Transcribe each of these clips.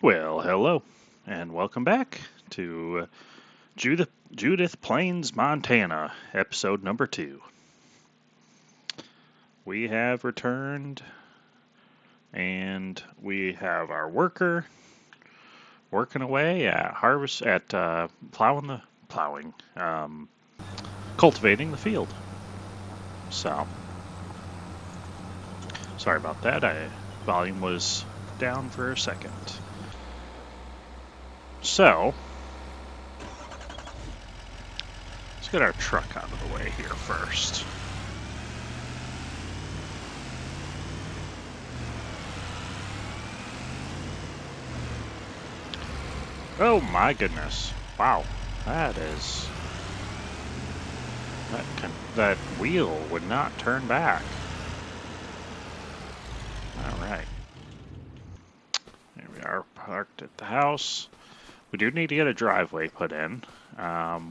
Well, hello, and welcome back to Judith Plains, Montana, episode number 2. We have returned, and we have our worker working away at cultivating the field. So, sorry about that. Volume was down for a second. So, let's get our truck out of the way here first. Oh my goodness. Wow. That wheel would not turn back. Alright. Here we are, parked at the house. We do need to get a driveway put in.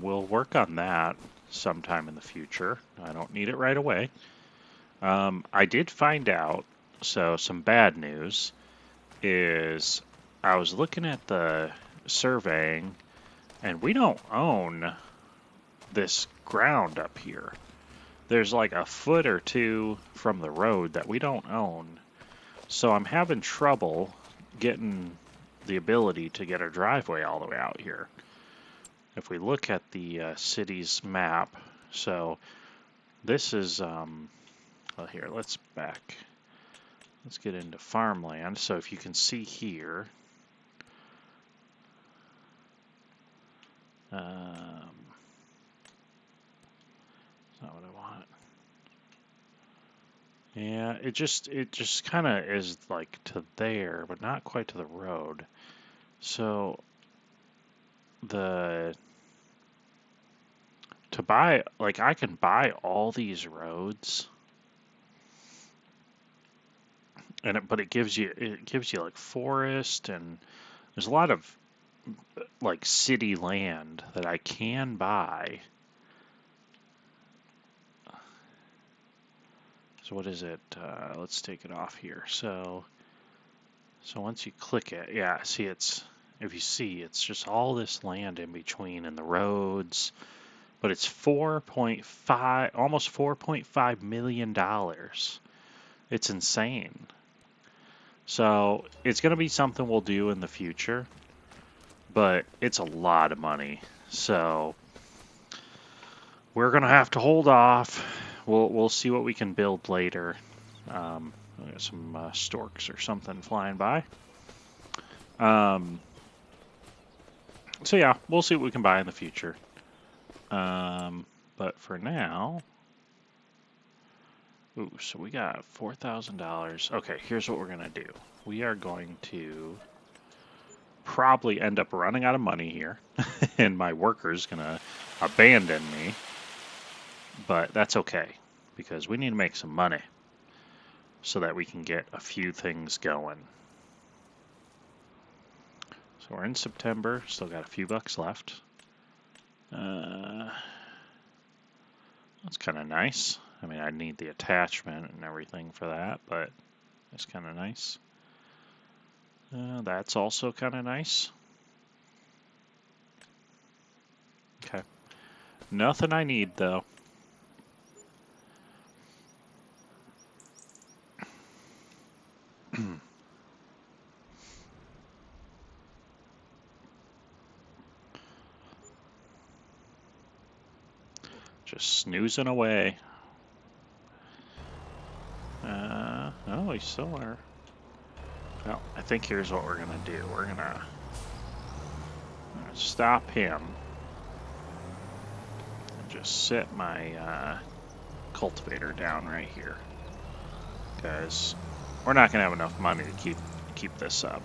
We'll work on that sometime in the future. I don't need it right away. I did find out, so some bad news is I was looking at the surveying, and we don't own this ground up here. There's like a foot or two from the road that we don't own. So I'm having trouble getting the ability to get a driveway all the way out here. If we look at the city's map, so this is, well here, let's get into farmland. So if you can see here, that's not what I want. Yeah, it just kind of is like to there, but not quite to the road. So to buy, like I can buy all these roads, but it gives you like forest, and there's a lot of like city land that I can buy. So what is it? Let's take it off here. So once you click it, yeah, see it's just all this land in between and the roads, but it's 4.5, almost $4.5 million. It's insane. So it's going to be something we'll do in the future, but it's a lot of money. So we're going to have to hold off. We'll see what we can build later. We got some storks or something flying by. So yeah, we'll see what we can buy in the future. But for now, so we got $4,000. Okay, here's what we're gonna do. We are going to probably end up running out of money here, and my worker's gonna abandon me. But that's okay, because we need to make some money so that we can get a few things going. So we're in September, still got a few bucks left. That's kind of nice. I mean, I need the attachment and everything for that, but it's kind of nice. That's also kind of nice. Okay. Nothing I need, though. Just snoozing away. Oh, we still are. Well, I think here's what we're gonna do. We're gonna stop him and just set my cultivator down right here, because we're not gonna have enough money to keep this up.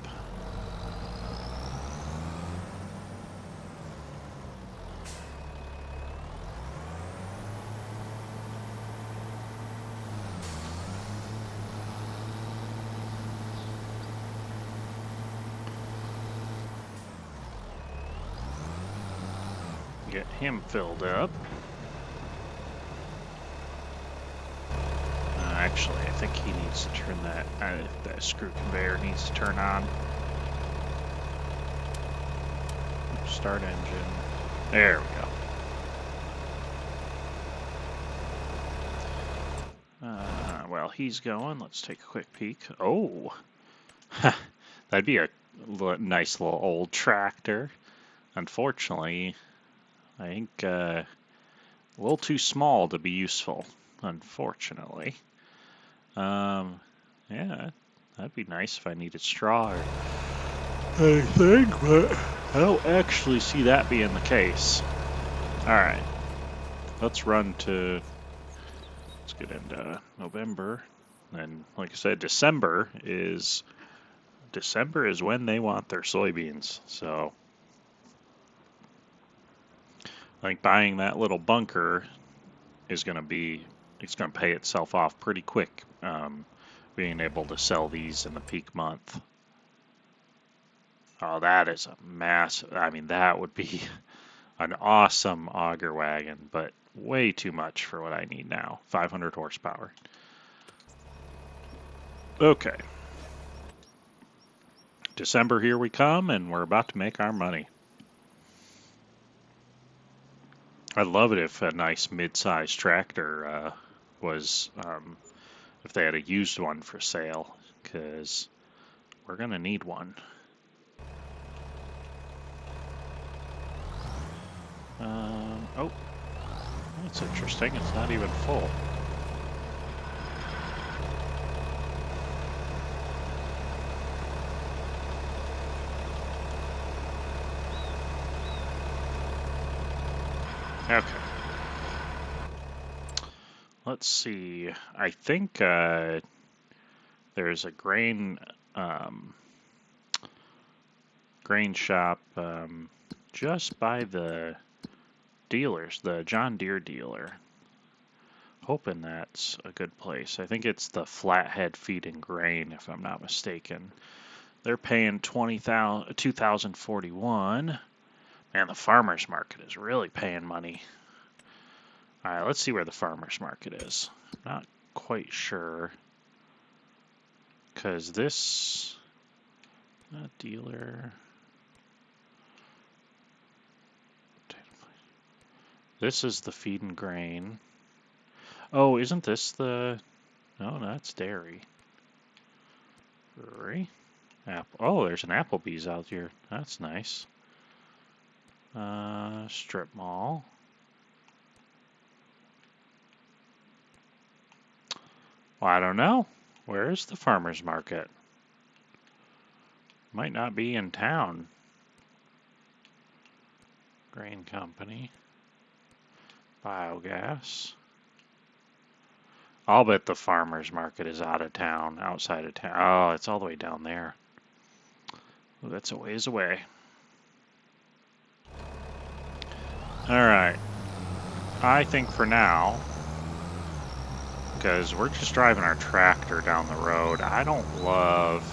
Get him filled up. Actually, I think he needs to turn that screw conveyor needs to turn on. Start engine. There we go. While he's going, let's take a quick peek. Oh, that'd be a nice little old tractor. Unfortunately, I think a little too small to be useful, unfortunately. Yeah, that'd be nice if I needed straw, I think, but I don't actually see that being the case. Alright, let's get into November. And like I said, December is when they want their soybeans. So I think buying that little bunker is going to pay itself off pretty quick, being able to sell these in the peak month. Oh, that is a massive, I mean, that would be an awesome auger wagon, but way too much for what I need now. 500 horsepower. Okay. December, here we come, and we're about to make our money. I'd love it if a nice mid-size tractor was, if they had a used one for sale, because we're going to need one. Oh, that's interesting. It's not even full. Okay. Let's see. I think there's a grain shop just by the dealers, the John Deere dealer. Hoping that's a good place. I think it's the Flathead Feed and Grain, if I'm not mistaken. They're paying $2,041. Man, the farmer's market is really paying money. All right, let's see where the farmer's market is. I'm not quite sure. Because this dealer. This is the Feed and Grain. Oh, isn't this the... No, that's dairy. Brewery. Oh, there's an Applebee's out here. That's nice. Strip mall. Well, I don't know. Where is the farmer's market? Might not be in town. Grain company. Biogas. I'll bet the farmer's market is out of town, outside of town. Oh, it's all the way down there. Well, that's a ways away. Alright. I think for now, because we're just driving our tractor down the road, I don't love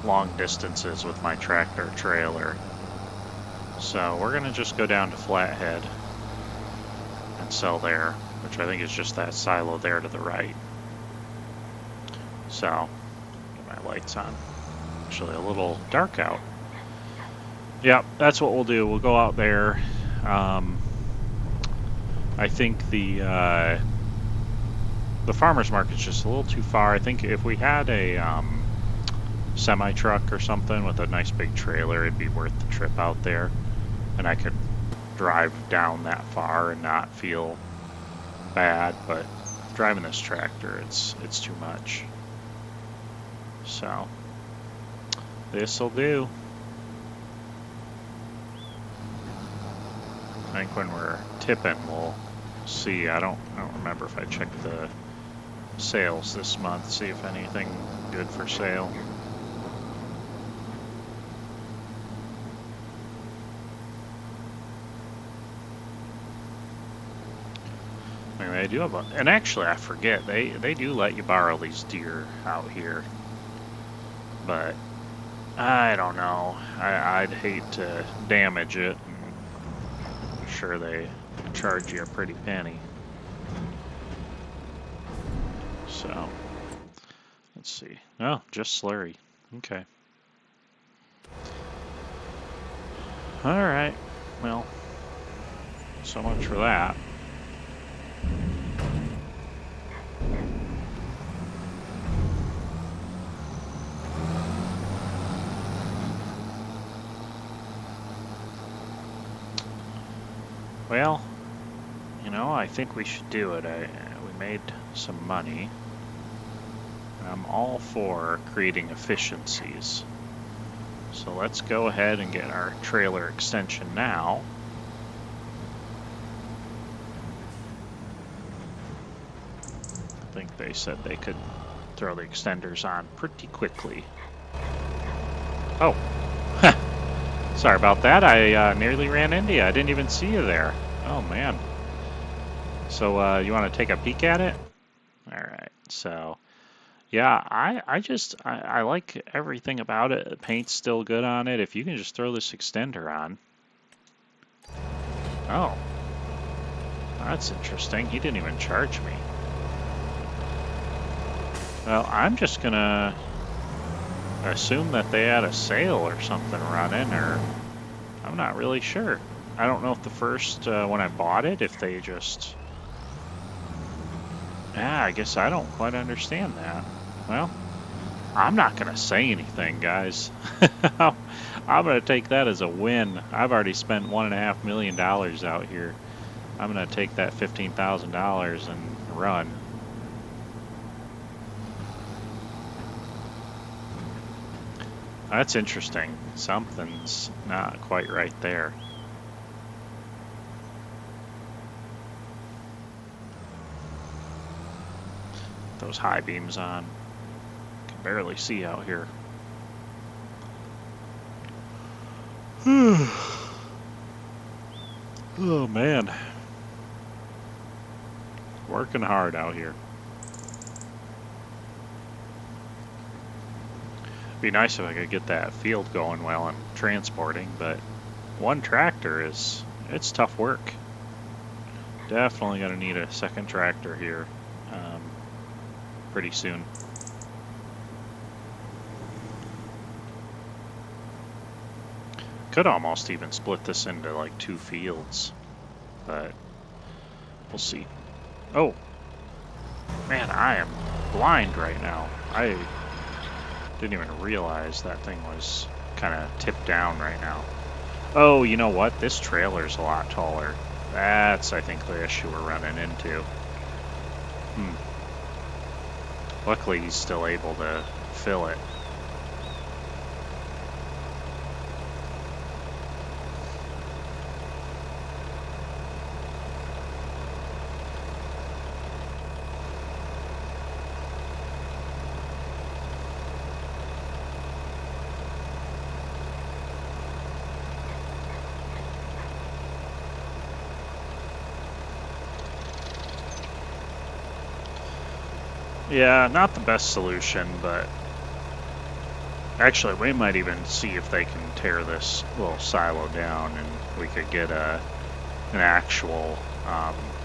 long distances with my tractor trailer. So we're going to just go down to Flathead and sell there, which I think is just that silo there to the right. So, get my lights on. Actually, a little dark out. Yep, that's what we'll do. We'll go out there. I think the farmer's market's just a little too far. I think if we had a semi-truck or something with a nice big trailer, it'd be worth the trip out there. And I could drive down that far and not feel bad, but driving this tractor, it's too much. So, this'll do. I think when we're tipping, we'll see. I don't remember if I checked the sales this month, see if anything good for sale. Anyway, I do have and actually I forget, they do let you borrow these deer out here. But I don't know. I'd hate to damage it. I'm sure they charge you a pretty penny. So, let's see. Oh, just slurry. Okay. Alright, well, so much for that. Well, you know, I think we should do it. We made some money. I'm all for creating efficiencies. So let's go ahead and get our trailer extension now. I think they said they could throw the extenders on pretty quickly. Oh, sorry about that. I nearly ran into you. I didn't even see you there. Oh, man. So you want to take a peek at it? All right. So, yeah, I like everything about it. The paint's still good on it. If you can just throw this extender on. Oh, that's interesting. He didn't even charge me. Well, I'm just gonna assume that they had a sale or something running, or I'm not really sure. I don't know if the first, when I bought it, if they just... Yeah, I guess I don't quite understand that. Well, I'm not gonna say anything, guys. I'm gonna take that as a win. I've already spent $1.5 million out here. I'm gonna take that $15,000 and run. That's interesting. Something's not quite right there. Those high beams on. Can barely see out here. Oh man. Working hard out here. Be nice if I could get that field going while I'm transporting, but one tractor it's tough work. Definitely gonna need a second tractor here pretty soon. Could almost even split this into like 2 fields, but we'll see. Oh, man, I am blind right now. I didn't even realize that thing was kind of tipped down right now. Oh, you know what? This trailer's a lot taller. That's, I think, the issue we're running into. Luckily, he's still able to fill it. Yeah, not the best solution, but actually we might even see if they can tear this little silo down and we could get an actual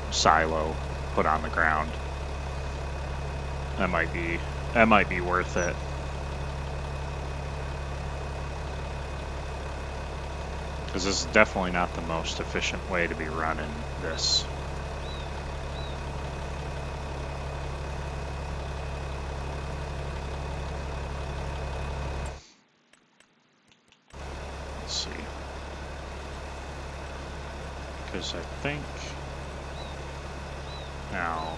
silo put on the ground. That might be worth it. Because this is definitely not the most efficient way to be running this. Because I think now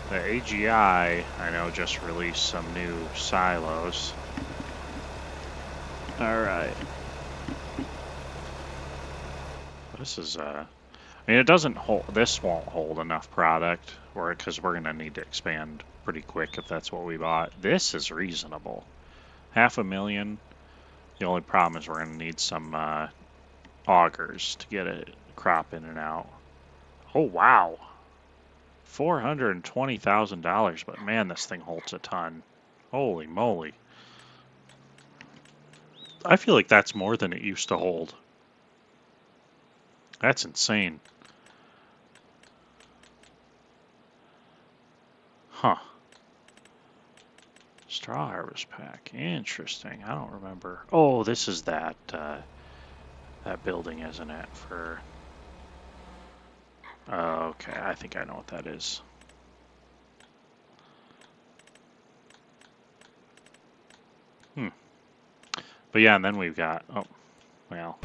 the AGI, I know, just released some new silos. Alright. This is, I mean, it doesn't hold, this won't hold enough product, because we're going to need to expand pretty quick if that's what we bought. This is reasonable. $500,000. The only problem is we're going to need some augers to get a crop in and out. Oh, wow. $420,000, but man, this thing holds a ton. Holy moly. I feel like that's more than it used to hold. That's insane. Huh. Straw harvest pack. Interesting. I don't remember. Oh, this is that that building, isn't it? For... okay, I think I know what that is. But yeah, and then we've got... oh, well...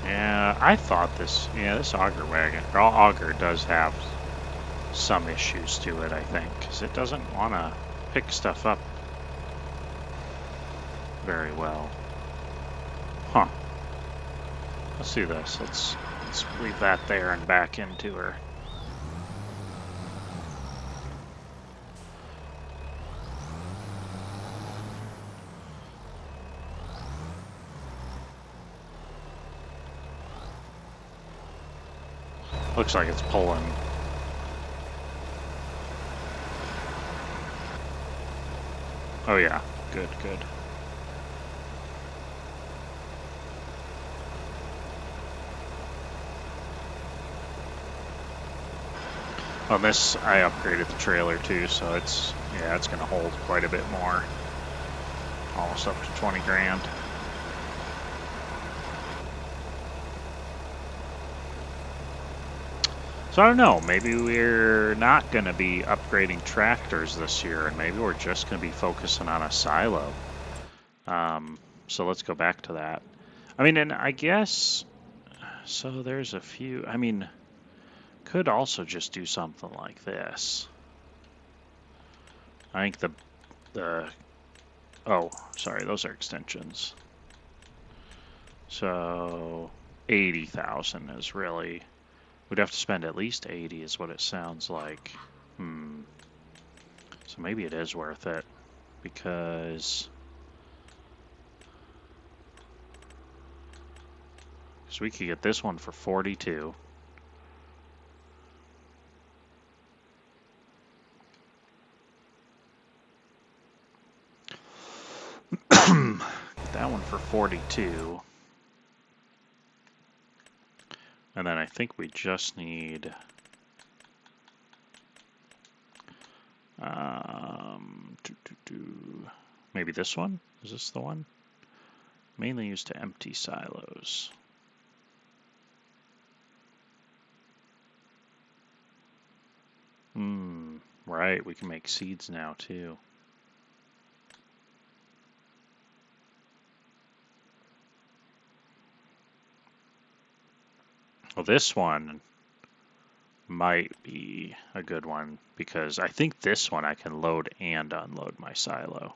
yeah, I thought this... yeah, this auger wagon... or auger does have some issues to it, I think. Because it doesn't want to pick stuff up very well. Huh. Let's do this. Let's leave that there and back into her. Looks like it's pulling. Oh yeah, good, good. On this, I upgraded the trailer too, so it's, yeah, it's going to hold quite a bit more. Almost up to 20 grand. So I don't know, maybe we're not going to be upgrading tractors this year, and maybe we're just going to be focusing on a silo. So let's go back to that. I mean, and I guess, so there's a few, I mean, could also just do something like this. I think the oh, sorry, those are extensions. So 80,000 is really, we'd have to spend at least 80 is what it sounds like. So maybe it is worth it, because we could get this one for 42. That one for 42. And then I think we just need maybe this one? Is this the one? Mainly used to empty silos. Right, we can make seeds now too. Well, this one might be a good one, because I think this one I can load and unload my silo.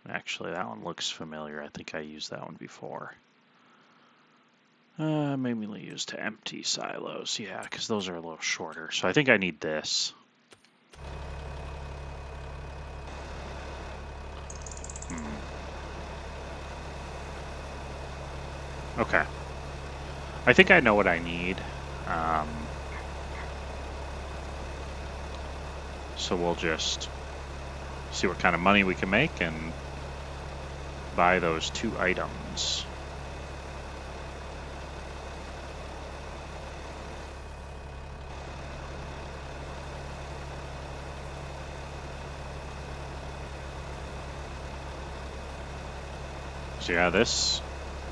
Actually, that one looks familiar. I think I used that one before. Mainly used to empty silos. Yeah, because those are a little shorter. So I think I need this. Okay. I think I know what I need. So we'll just see what kind of money we can make and buy those 2 items. So yeah, this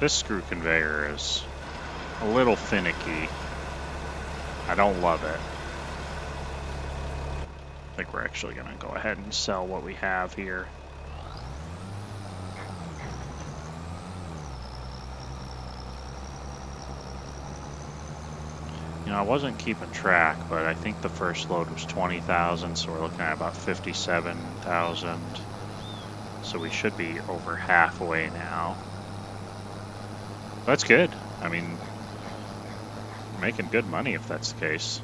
screw conveyor is a little finicky. I don't love it. I think we're actually going to go ahead and sell what we have here. You know, I wasn't keeping track, but I think the first load was 20,000, so we're looking at about 57,000. So we should be over halfway now. That's good. I mean, we're making good money if that's the case.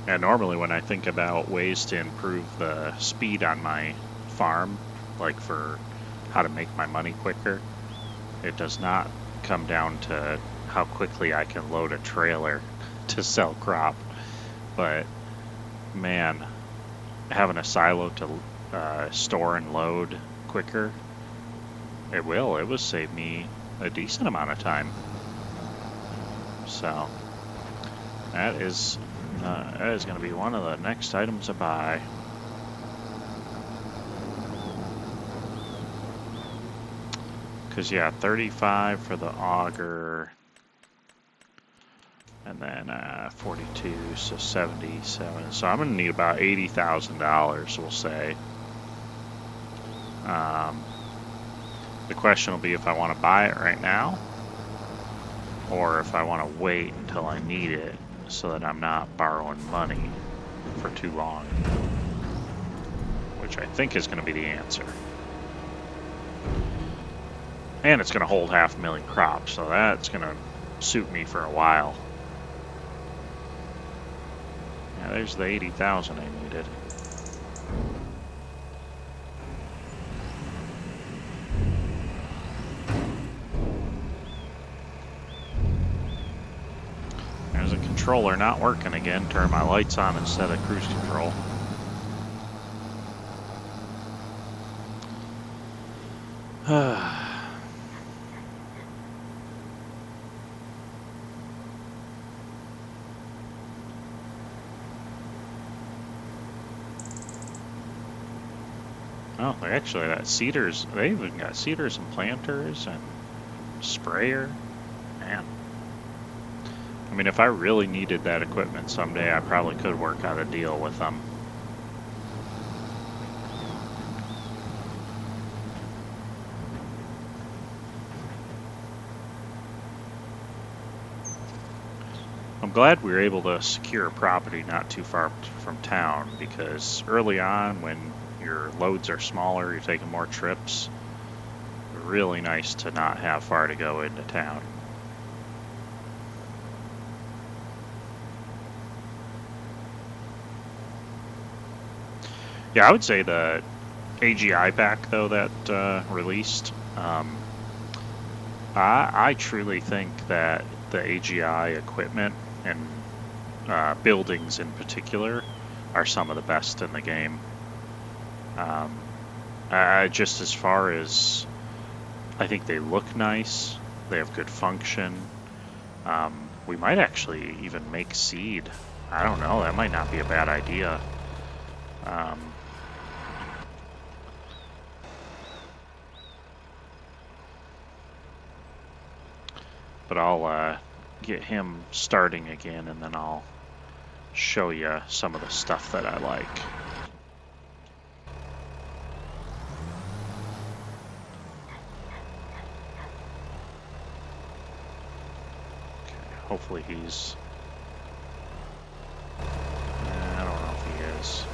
And normally when I think about ways to improve the speed on my farm, like for how to make my money quicker, it does not come down to how quickly I can load a trailer to sell crop. But man, having a silo to store and load quicker, it will save me a decent amount of time. So that is going to be one of the next items to buy. Because yeah, 35 for the auger, and then 42, so 77. So I'm going to need about $80,000, we'll say. The question will be if I want to buy it right now, or if I want to wait until I need it, so that I'm not borrowing money for too long, which I think is going to be the answer. And it's going to hold 500,000 crops, so that's going to suit me for a while. Yeah, there's the 80,000 I needed. There's a controller not working again. Turn my lights on instead of cruise control. Oh, they actually got seeders. They even got seeders and planters and sprayer. Man. I mean, if I really needed that equipment someday, I probably could work out a deal with them. I'm glad we were able to secure a property not too far from town, because early on when your loads are smaller, you're taking more trips, really nice to not have far to go into town. Yeah, I would say the AGI pack, though, that released, I truly think that the AGI equipment and buildings in particular are some of the best in the game. Just as far as, I think they look nice, they have good function. We might actually even make seed. I don't know, that might not be a bad idea. But I'll get him starting again, and then I'll show you some of the stuff that I like. Okay, hopefully he's... I don't know if he is.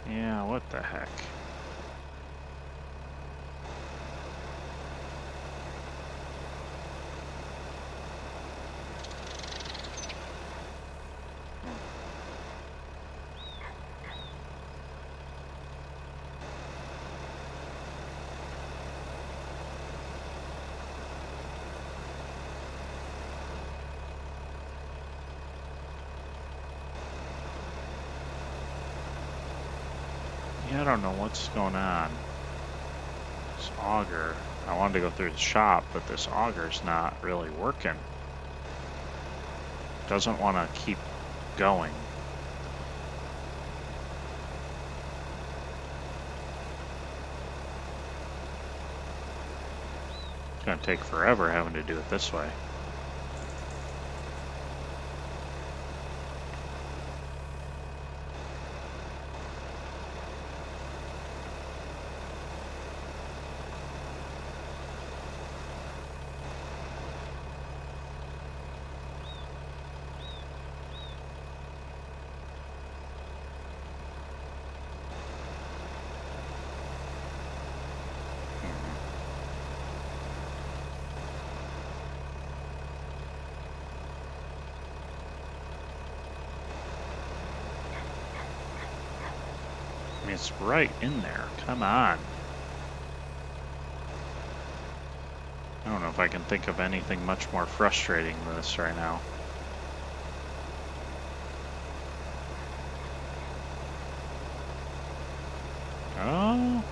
Yeah, what the heck? I don't know what's going on. This auger, I wanted to go through the shop, but this auger's not really working. Doesn't want to keep going. It's going to take forever having to do it this way. It's right in there. Come on. I don't know if I can think of anything much more frustrating than this right now. Oh?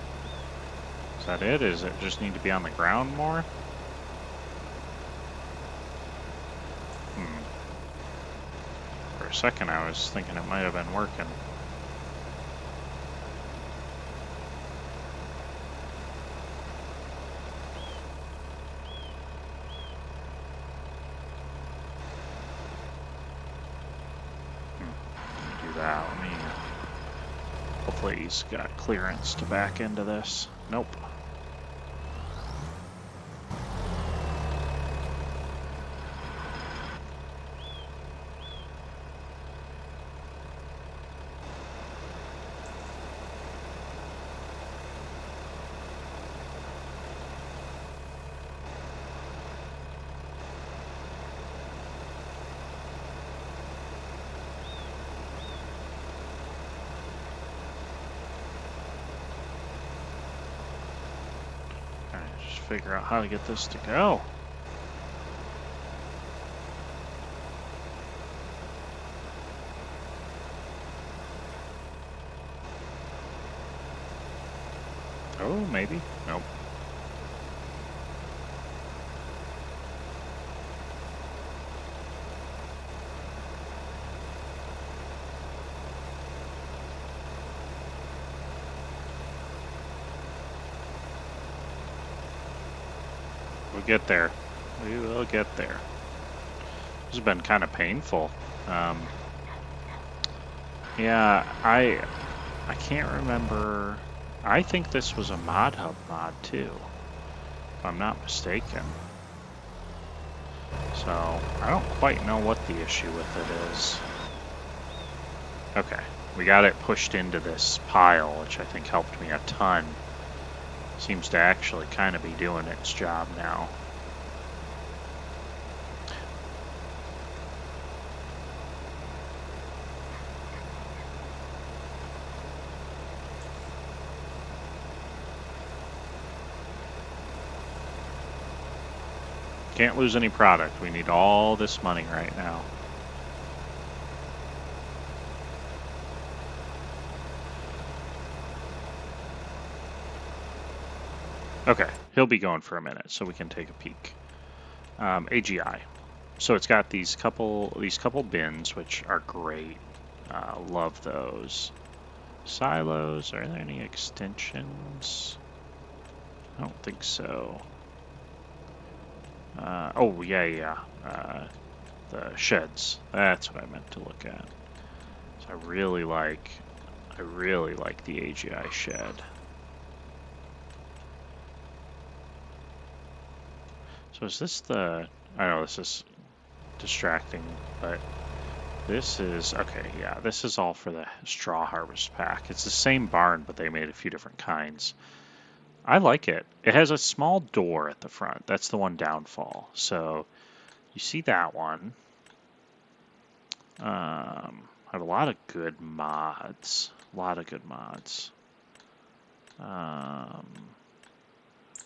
Is that it? Is it just need to be on the ground more? For a second I was thinking it might have been working. Do that. Let me... Hopefully he's got clearance to back into this. Nope. Figure out how to get this to go. Oh, maybe. Nope. We'll get there. We will get there. This has been kind of painful. Yeah, I can't remember. I think this was a mod hub mod too, if I'm not mistaken. So I don't quite know what the issue with it is. Okay, we got it pushed into this pile, which I think helped me a ton. Seems to actually kind of be doing its job now. Can't lose any product. We need all this money right now. Okay, he'll be going for a minute, so we can take a peek. AGI. So it's got these couple bins, which are great. Love those. Silos. Are there any extensions? I don't think so. Oh yeah. The sheds. That's what I meant to look at. So I really like the AGI shed. So is this the... I know this is distracting, but this is... Okay, yeah, this is all for the straw harvest pack. It's the same barn, but they made a few different kinds. I like it. It has a small door at the front. That's the one downfall. So you see that one. I have a lot of good mods.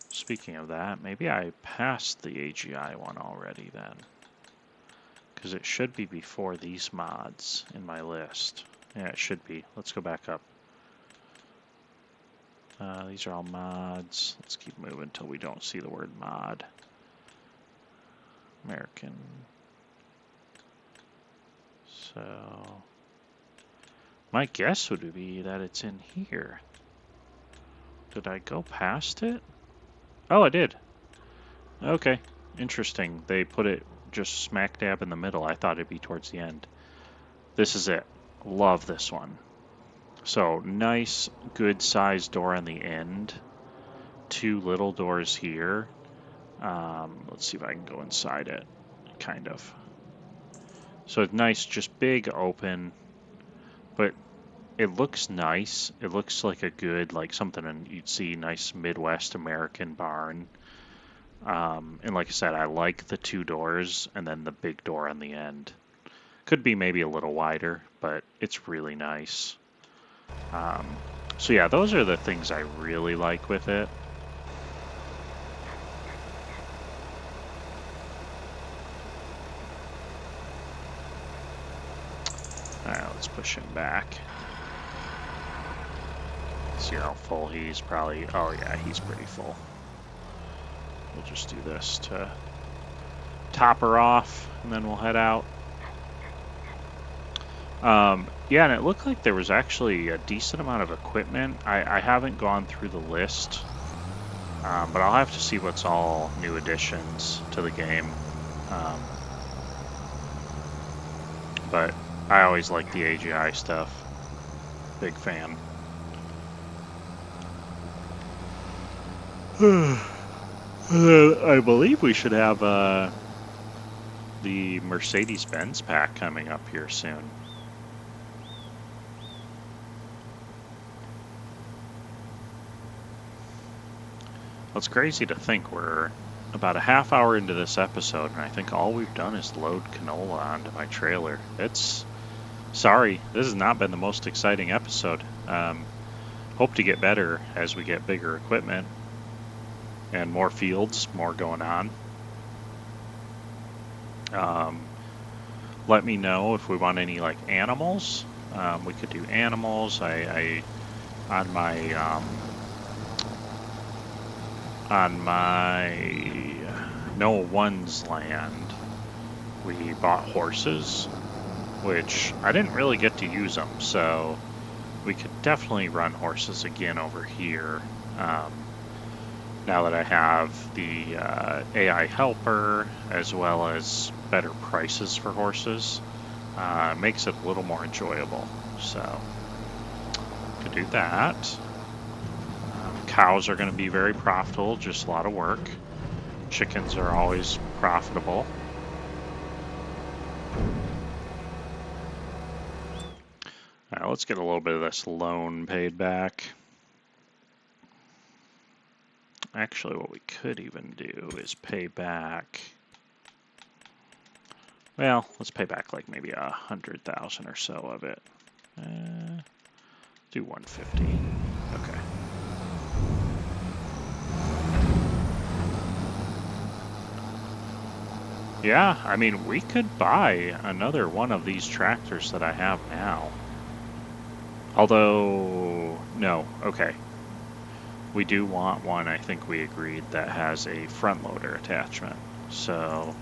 Speaking of that, maybe I passed the AGI one already then. Because it should be before these mods in my list. Yeah, it should be. Let's go back up. These are all mods. Let's keep moving until we don't see the word mod. American. So, my guess would be that it's in here. Did I go past it? Oh, I did. Okay, interesting. They put it just smack dab in the middle. I thought it'd be towards the end. This is it. Love this one. So, nice, good sized door on the end. 2 little doors here. Let's see if I can go inside it. Kind of. So it's nice, just big open, but it looks nice. It looks like a good, like something you'd see, nice Midwest American barn. And like I said, I like the 2 doors and then the big door on the end. Could be maybe a little wider, but it's really nice. So yeah, those are the things I really like with it. Alright, let's push him back. See how full he's probably... Oh yeah, he's pretty full. We'll just do this to top her off, and then we'll head out. Yeah, and it looked like there was actually a decent amount of equipment. I haven't gone through the list, but I'll have to see what's all new additions to the game. But I always like the AGI stuff. Big fan. I believe we should have the Mercedes-Benz pack coming up here soon. Well, it's crazy to think we're about a half hour into this episode, and I think all we've done is load canola onto my trailer. Sorry, this has not been the most exciting episode. Hope to get better as we get bigger equipment and more fields, more going on. Let me know if we want any like animals. We could do animals. On my Noah One's land, we bought horses, which I didn't really get to use them, so we could definitely run horses again over here. Now that I have the AI helper, as well as better prices for horses, it makes it a little more enjoyable. So, could do that. Cows are going to be very profitable, just a lot of work. Chickens are always profitable. Now, let's get a little bit of this loan paid back. Actually, what we could even do is pay back. Well, let's pay back like maybe 100,000 or so of it. Do 150. Okay. Yeah, I mean, we could buy another one of these tractors that I have now. Although, no, okay. We do want one, I think we agreed, that has a front loader attachment. So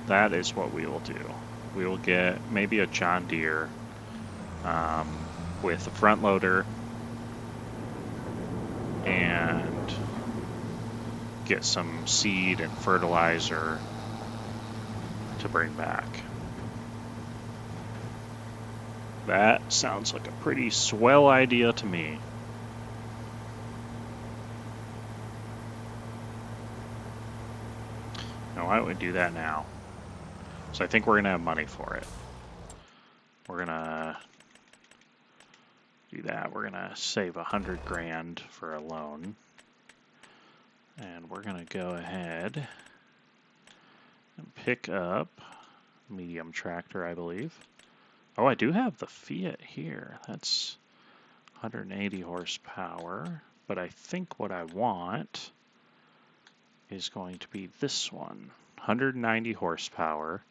that is what we will do. We will get maybe a John Deere with a front loader and get some seed and fertilizer to bring back. That sounds like a pretty swell idea to me. Now, why don't we do that now? So I think we're gonna have money for it. We're gonna do that. We're gonna save 100 grand for a loan. And we're gonna go ahead and pick up medium tractor, I believe. Oh, I do have the Fiat here. That's 180 horsepower. But I think what I want is going to be this one. 190 horsepower.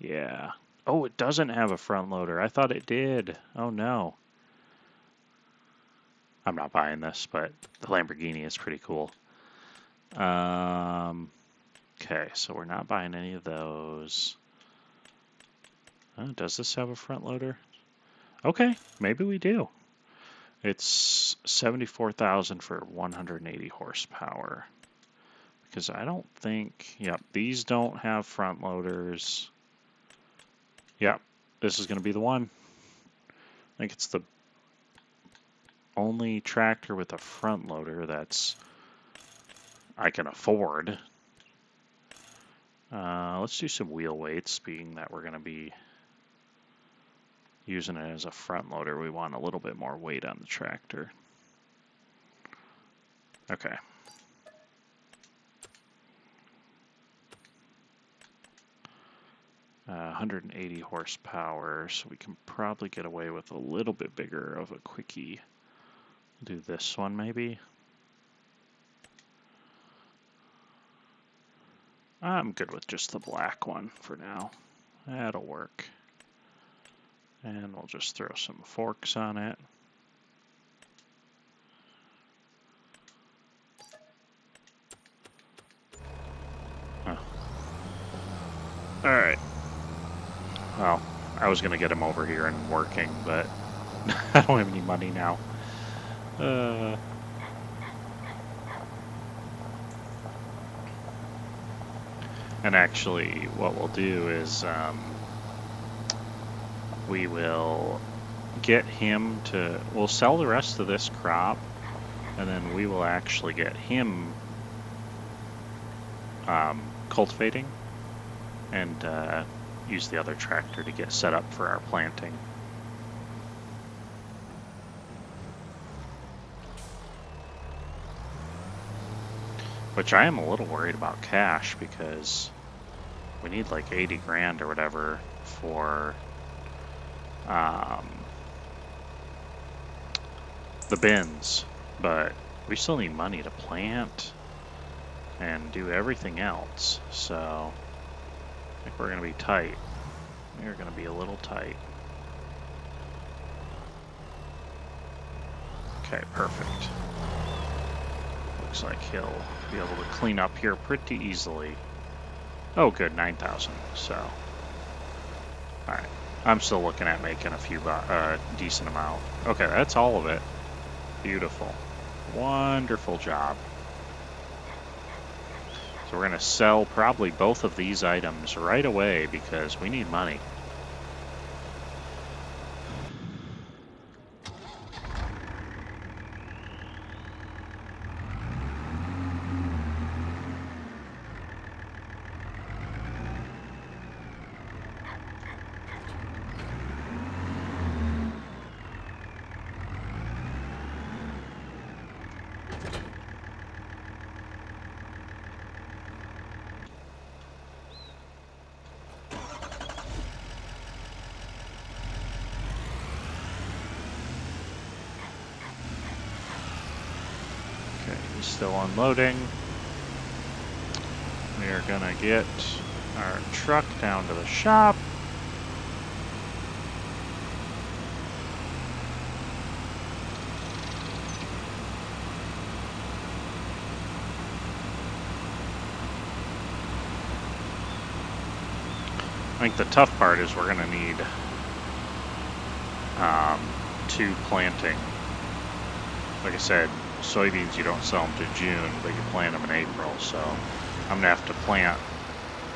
Yeah. Oh, it doesn't have a front loader. I thought it did. Oh no. I'm not buying this, but the Lamborghini is pretty cool. Okay, so we're not buying any of those. Does this have a front loader? Okay, maybe we do. It's 74,000 for 180 horsepower. Because I don't think, yep, these don't have front loaders. Yep, this is going to be the one. I think it's the only tractor with a front loader that's I can afford. Let's do some wheel weights, being that we're going to be using it as a front loader. We want a little bit more weight on the tractor. Okay. 180 horsepower, so we can probably get away with a little bit bigger of a quickie. Do this one maybe. I'm good with just the black one for now. That'll work. And we'll just throw some forks on it. Huh. Alright. Well, I was going to get him over here and working, but I don't have any money now. And actually, what we'll do is we will get him to, we'll sell the rest of this crop, and then we will actually get him cultivating and use the other tractor to get set up for our planting. Which I am a little worried about cash because we need like 80 grand or whatever for the bins, but we still need money to plant and do everything else, so I think we're going to be tight. We're going to be a little tight. Okay, perfect. Looks like he'll be able to clean up here pretty easily. Oh, good, 9,000. So, all right. I'm still looking at making a few decent amount. Okay, that's all of it. Beautiful, wonderful job. So we're gonna sell probably both of these items right away because we need money. Still unloading. We are gonna get our truck down to the shop. I think the tough part is we're gonna need 2 planting. Like I said, soybeans, you don't sell them to June, but you plant them in April, so I'm gonna have to plant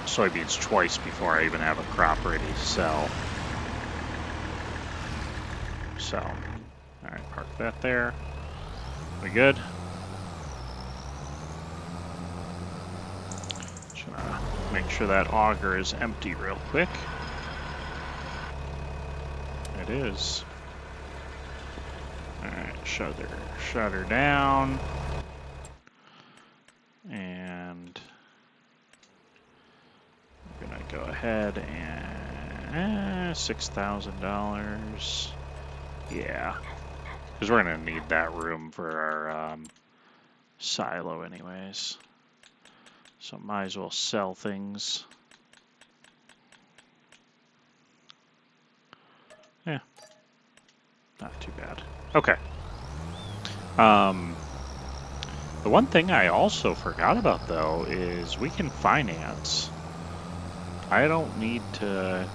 soybeans twice before I even have a crop ready to sell. So, all right, park that there. We good? Just gonna make sure that auger is empty real quick. It is. Alright, shut her down. And we're gonna go ahead and $6,000. Yeah, because we're gonna need that room for our silo anyways. So might as well sell things. Yeah, not too bad. Okay. The one thing I also forgot about though is we can finance. I don't need to,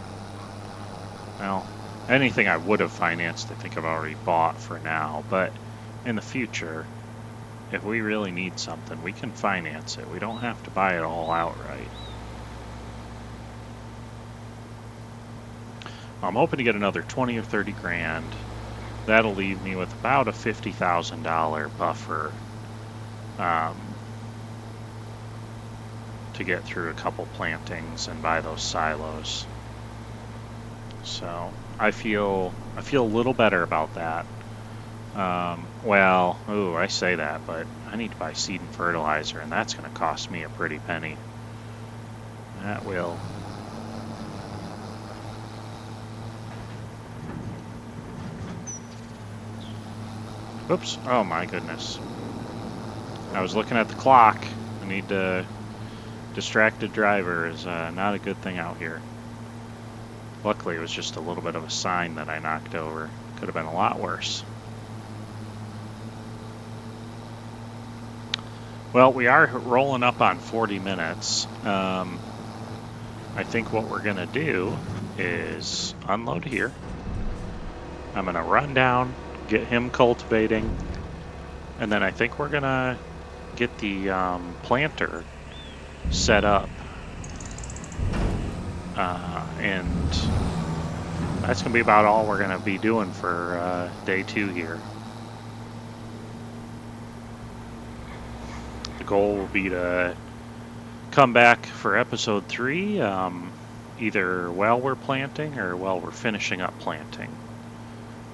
well, anything I would have financed I think I've already bought for now, but in the future, if we really need something, we can finance it. We don't have to buy it all outright. I'm hoping to get another 20 or 30 grand. That'll leave me with about a $50,000 buffer to get through a couple plantings and buy those silos. So I feel a little better about that. Well, ooh, I say that, but I need to buy seed and fertilizer, and that's going to cost me a pretty penny. That will. Oops. Oh my goodness. I was looking at the clock. I need to... Distracted driver is not a good thing out here. Luckily, it was just a little bit of a sign that I knocked over. Could have been a lot worse. Well, we are rolling up on 40 minutes. I think what we're going to do is unload here. I'm going to run down, get him cultivating, and then I think we're going to get the planter set up. And that's going to be about all we're going to be doing for day 2 here. The goal will be to come back for episode 3, either while we're planting or while we're finishing up planting.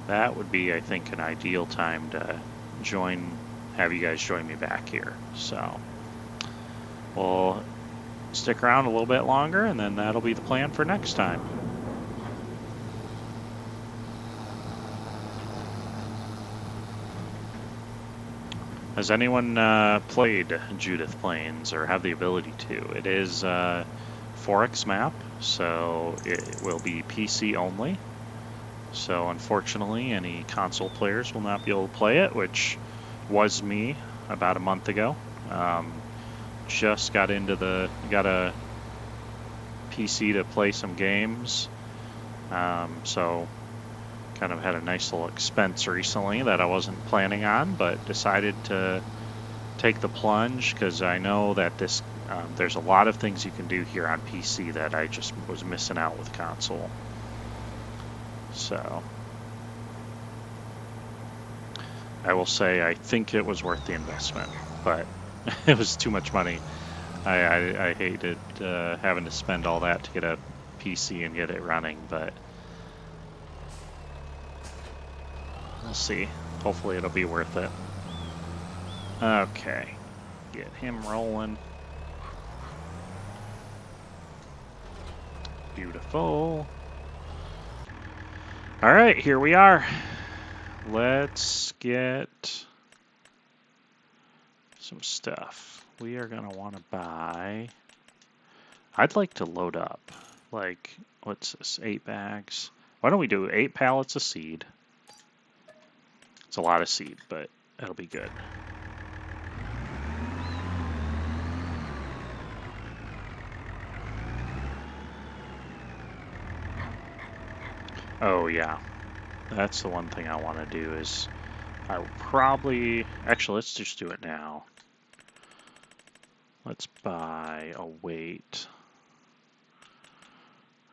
That would be, I think, an ideal time to have you guys join me back here. So we'll stick around a little bit longer, and then that'll be the plan for next time. Has anyone played Judith Plains or have the ability to? It is a 4X map, so it will be PC only. So unfortunately, any console players will not be able to play it, which was me about a month ago. Just got a PC to play some games, so kind of had a nice little expense recently that I wasn't planning on, but decided to take the plunge because I know that there's a lot of things you can do here on PC that I just was missing out with console. So I will say I think it was worth the investment, but it was too much money. I hated having to spend all that to get a PC and get it running, but we'll see. Hopefully it'll be worth it. Okay, get him rolling. Beautiful. All right, here we are. Let's get some stuff. We are gonna want to buy. I'd like to load up. Like, what's this? 8 bags. Why don't we do 8 pallets of seed? It's a lot of seed, but it'll be good. Oh yeah, that's the one thing I want to do is I will probably, actually let's just do it now. Let's buy a weight.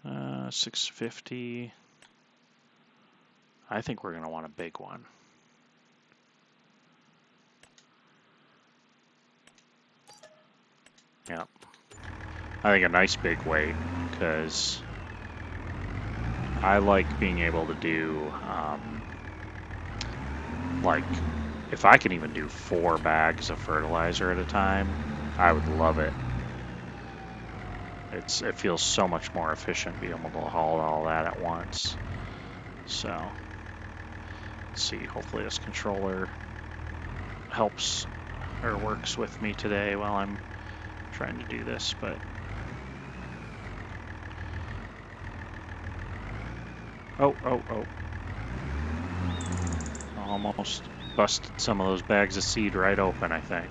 650. I think we're going to want a big one. Yep. I think a nice big weight, because I like being able to do, like, if I can even do 4 bags of fertilizer at a time, I would love it. It feels so much more efficient being able to haul all that at once. So, let's see, hopefully this controller helps or works with me today while I'm trying to do this, but oh. Almost busted some of those bags of seed right open, I think.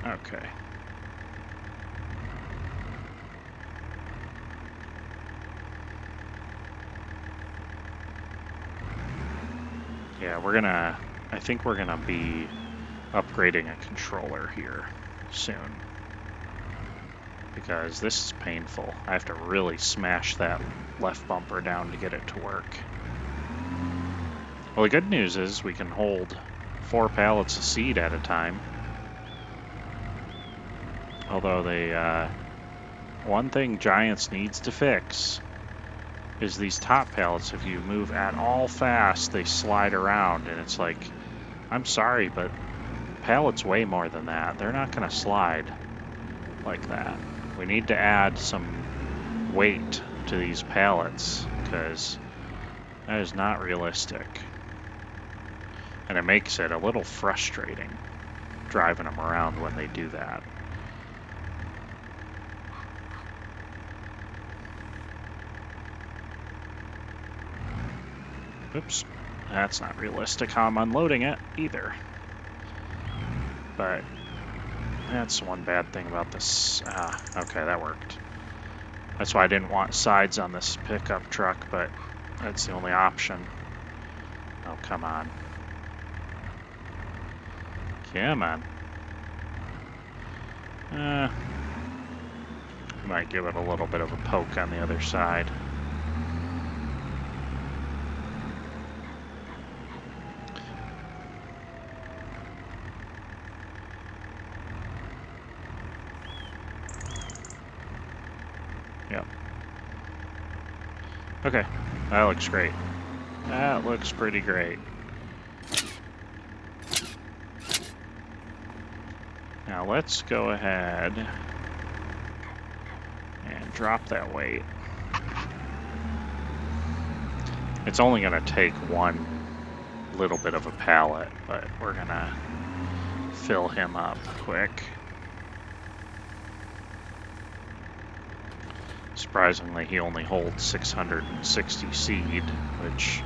Okay. Yeah, I think we're gonna be upgrading a controller here soon, because this is painful. I have to really smash that left bumper down to get it to work. Well, the good news is we can hold 4 pallets of seed at a time. Although one thing Giants needs to fix is these top pallets. If you move at all fast, they slide around, and it's like, I'm sorry, but pallets weigh more than that. They're not going to slide like that. We need to add some weight to these pallets, because that is not realistic. And it makes it a little frustrating driving them around when they do that. Oops, that's not realistic how I'm unloading it either. But that's one bad thing about this. Okay, that worked. That's why I didn't want sides on this pickup truck, but that's the only option. Oh, come on. Come on. Might give it a little bit of a poke on the other side. Yep. Okay, that looks great. That looks pretty great. Now let's go ahead and drop that weight. It's only going to take one little bit of a pallet, but we're going to fill him up quick. Surprisingly, he only holds 660 seed, which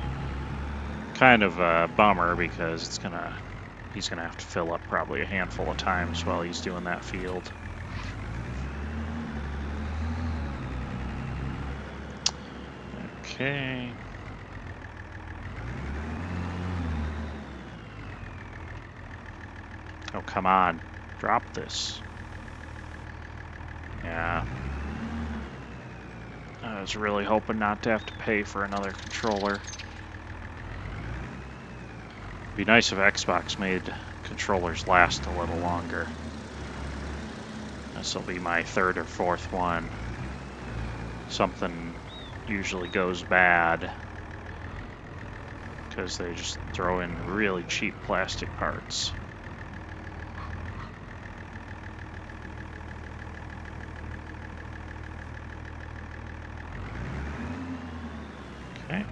kind of a bummer because he's gonna have to fill up probably a handful of times while he's doing that field. Okay. Oh, come on. Drop this. Yeah. I was really hoping not to have to pay for another controller. It'd be nice if Xbox made controllers last a little longer. This will be my third or fourth one. Something usually goes bad because they just throw in really cheap plastic parts. Okay.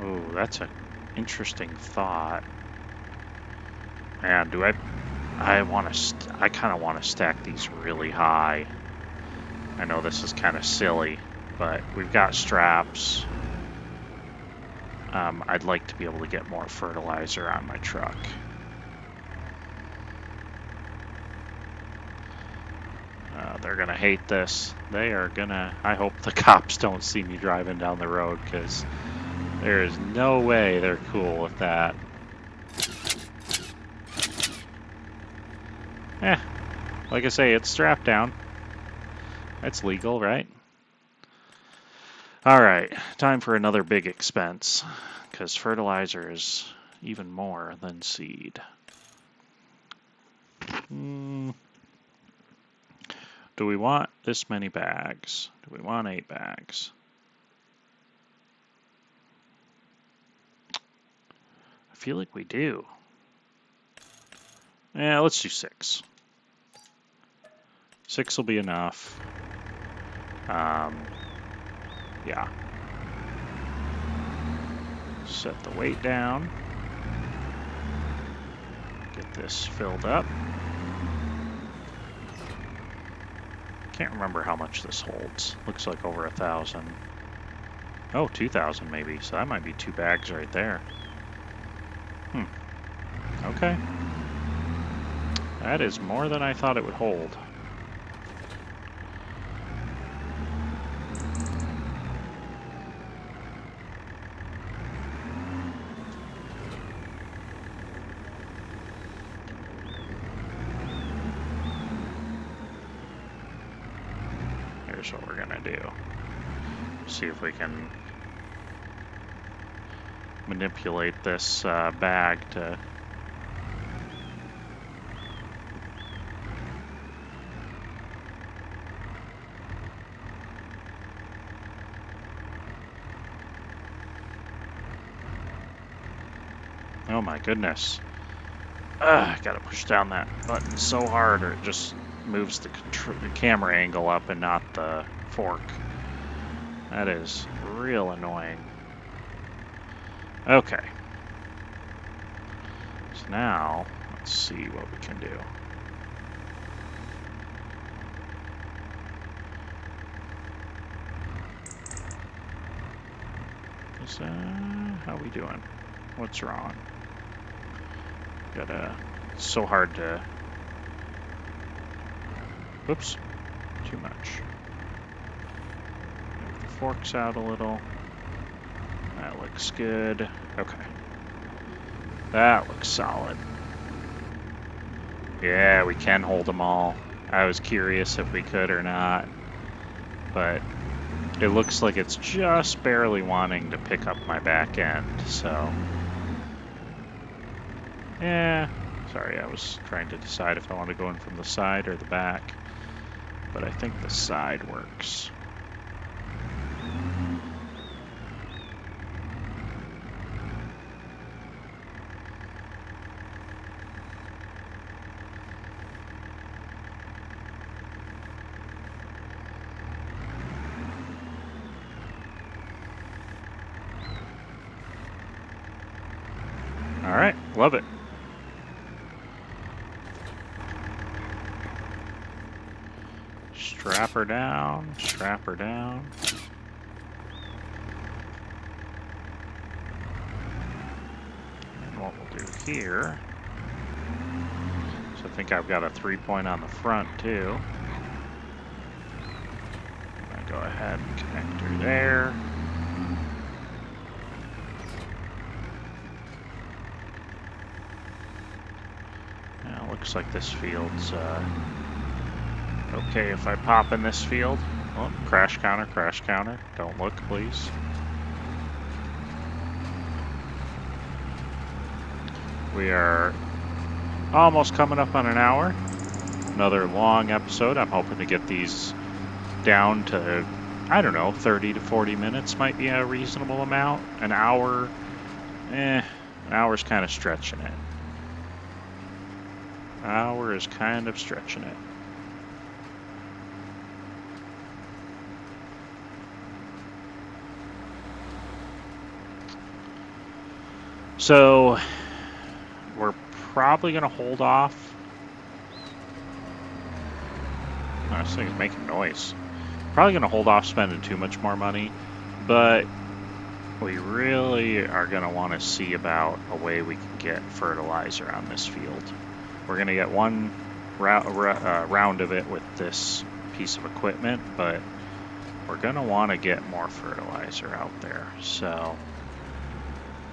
Oh, that's an interesting thought. Man, I kind of want to stack these really high. I know this is kind of silly, but we've got straps. I'd like to be able to get more fertilizer on my truck. They're gonna hate this. They are gonna. I hope the cops don't see me driving down the road because there is no way they're cool with that. Like I say, it's strapped down. That's legal, right? Alright, time for another big expense, because fertilizer is even more than seed. Do we want this many bags? Do we want 8 bags? I feel like we do. Yeah, let's do 6. 6 will be enough. Yeah. Set the weight down. Get this filled up. Can't remember how much this holds. Looks like over 1,000. Oh, 2,000 maybe. So that might be 2 bags right there. Okay. That is more than I thought it would hold. Here's what we're gonna do. See if we can manipulate this bag to Oh my goodness. I gotta push down that button so hard or it just moves the camera angle up and not the fork. That is real annoying. Okay. So now, let's see what we can do. How are we doing? What's wrong? It's so hard to... Oops, too much. Move the forks out a little. That looks good. Okay. That looks solid. Yeah, we can hold them all. I was curious if we could or not, but it looks like it's just barely wanting to pick up my back end, so... Yeah, sorry, I was trying to decide if I want to go in from the side or the back, but I think the side works. All right, love it. Strap her down, strap her down. And what we'll do here, so I think I've got a 3-point on the front too. I'm gonna go ahead and connect her there. Now, looks like this field's okay if I pop in this field. Oh, crash counter, crash counter. Don't look, please. We are almost coming up on an hour. Another long episode. I'm hoping to get these down to, I don't know, 30 to 40 minutes might be a reasonable amount. An hour, an hour's kind of stretching it. An hour is kind of stretching it. So, we're probably going to hold off. Oh, this thing's making noise. Probably going to hold off spending too much more money, but we really are going to want to see about a way we can get fertilizer on this field. We're going to get one round of it with this piece of equipment, but we're going to want to get more fertilizer out there. So,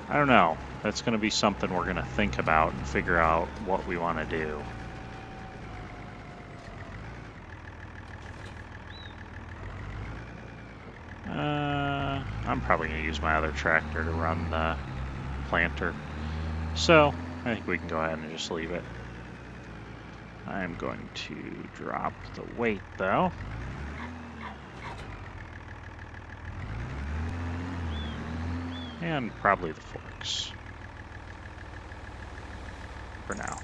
I don't know. That's going to be something we're going to think about and figure out what we want to do. I'm probably going to use my other tractor to run the planter. So, I think we can go ahead and just leave it. I'm going to drop the weight, though. And probably the forks. For now.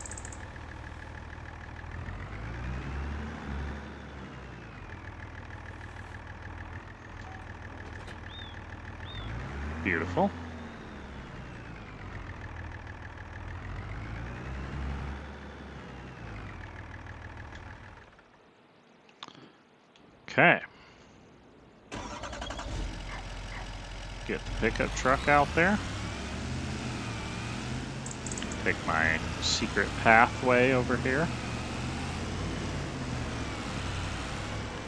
Beautiful. Okay. Get the pickup truck out there. Take my secret pathway over here.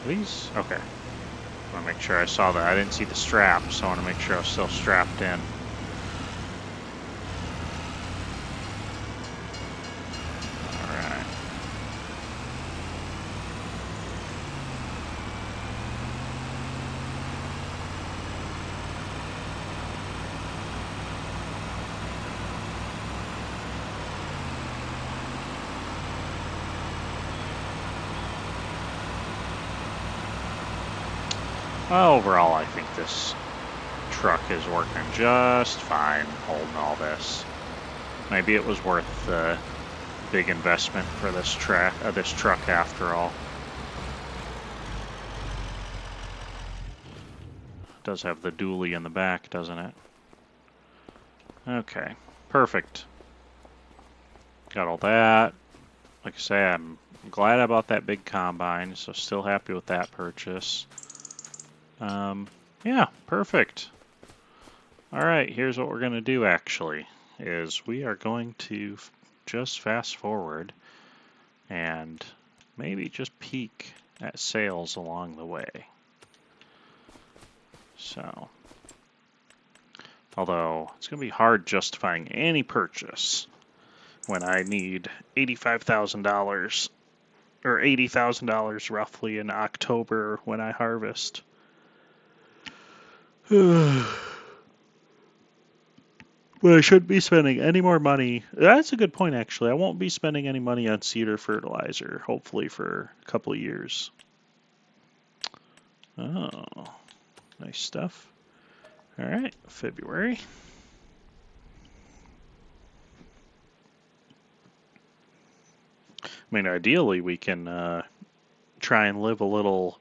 These? Okay. I want to make sure I saw that. I didn't see the strap, so I want to make sure I was still strapped in. Alright. Overall, I think this truck is working just fine holding all this. Maybe it was worth the big investment for this truck after all. It does have the dually in the back, doesn't it? Okay, perfect. Got all that. Like I say, I'm glad I bought that big combine, so still happy with that purchase. Yeah, perfect. Alright, here's what we're going to do actually, is we are going to just fast forward and maybe just peek at sales along the way. So, although it's going to be hard justifying any purchase when I need $85,000 or $80,000 roughly in October when I harvest. But I shouldn't be spending any more money. That's a good point, actually. I won't be spending any money on cedar fertilizer, hopefully for a couple of years. Oh, nice stuff. All right, February. I mean, ideally, we can try and live a little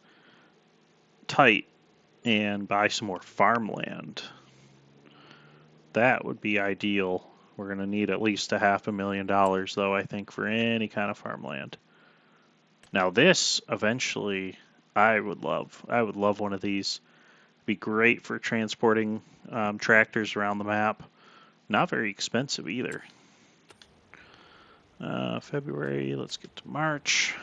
tight and buy some more farmland. That would be ideal. We're going to need at least $500,000, though, I think, for any kind of farmland. Now, this eventually, I would love. I would love one of these. It'd be great for transporting tractors around the map. Not very expensive either. February, let's get to March.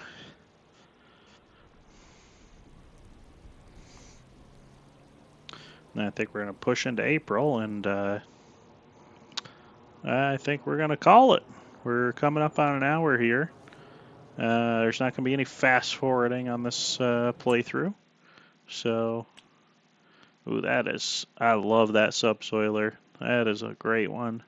And I think we're going to push into April, and I think we're going to call it. We're coming up on an hour here. There's not going to be any fast forwarding on this playthrough. So, ooh, I love that subsoiler. That is a great one.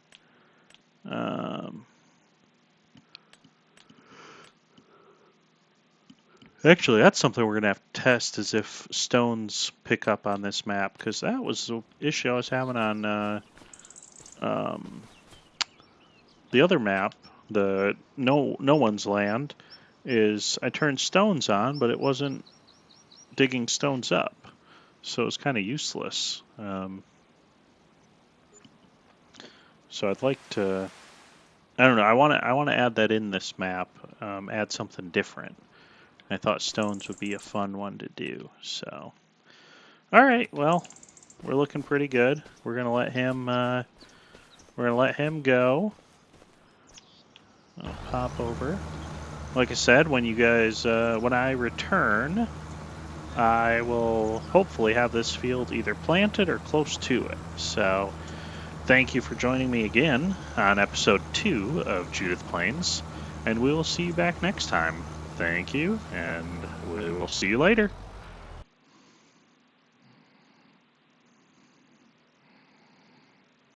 Actually, that's something we're going to have to test, is if stones pick up on this map, because that was the issue I was having on the other map, the no one's land, is I turned stones on, but it wasn't digging stones up, so it's kind of useless. So I'd like to, I don't know, I want to add that in this map, add something different. I thought stones would be a fun one to do. So, all right, well, we're looking pretty good. We're gonna let him go. I'll pop over. Like I said, when you guys, when I return, I will hopefully have this field either planted or close to it. So, thank you for joining me again on episode 2 of Judith Plains, and we will see you back next time. Thank you, and we will see you later.